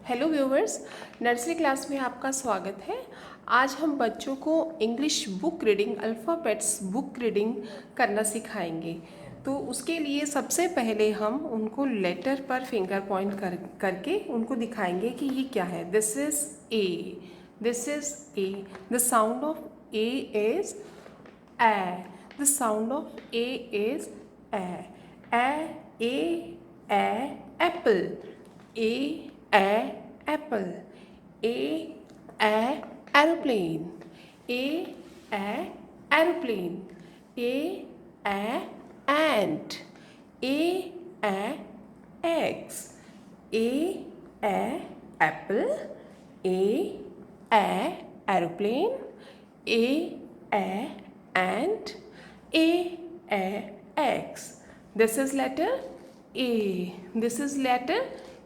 Hello viewers, nursery class में आपका स्वागत है। आज हम बच्चों को English book reading, alphabets book reading करना सिखाएंगे। तो उसके लिए सबसे पहले हम उनको लेटर पर फिंगर पॉइंट करके उनको दिखाएंगे कि ये क्या है। This is a, this is a. The sound of A is a, the sound of A is a apple, a apple, a aeroplane, a aeroplane, a ant, a eggs, a apple, a aeroplane, a ant, a eggs. This is letter A. This is letter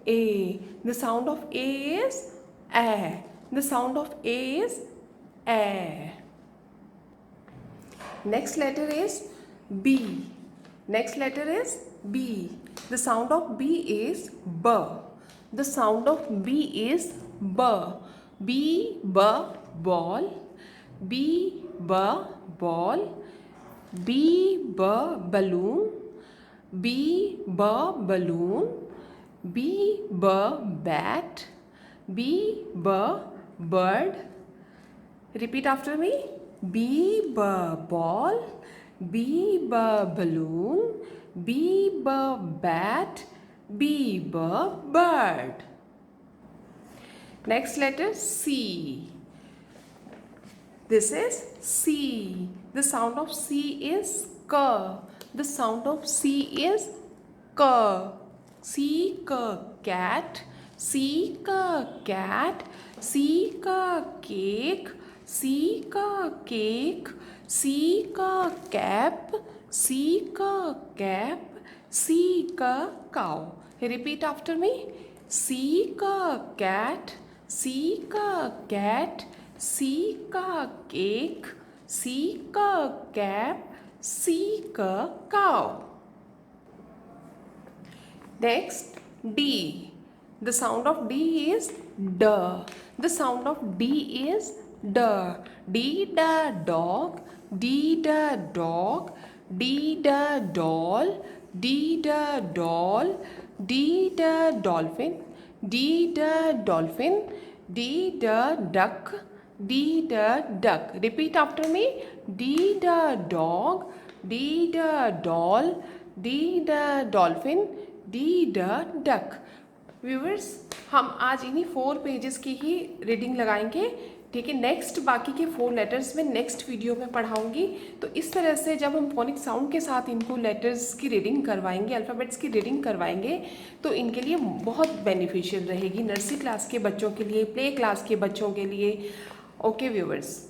A. The sound of A is A. The sound of A is A. Next letter is B. Next letter is B. The sound of B is B. The sound of B is B. B, ball. B, ball. B, balloon. B, balloon. B, bat. B, bird. Repeat after me. B, ball. B, balloon. B, bat. B, bird. Next letter C. This is C. The sound of C is K. The sound of C is K. C cat. C cat. C cake. C cake. C cap. C cap. C cow. Repeat after me. C cat. C cat. C cake. C cap. C cow. Next, D. The sound of D is D. The sound of D is D. D da dog. D da dog. D da doll. D da doll. D da dolphin. D da dolphin. D da duck. D da duck. Repeat after me. D da dog. D da doll. D da dolphin. D da duck. Viewers, हम आज इन्हीं 4 pages की ही reading लगाएंगे। ठीक है, next बाकी के 4 letters में नेक्स्ट वीडियो में पढ़ाऊंगी। तो इस तरह से जब हम फोनिक साउंड के साथ इनको लेटर्स की रीडिंग करवाएंगे, अल्फ़ाबेट्स की रीडिंग करवाएंगे, तो इनके लिए बहुत बेनिफिशियल रहेगी। नर्सरी क्लास के बच्चों के लिए, प्ले क्लास के बच्चों के लिए। Okay viewers.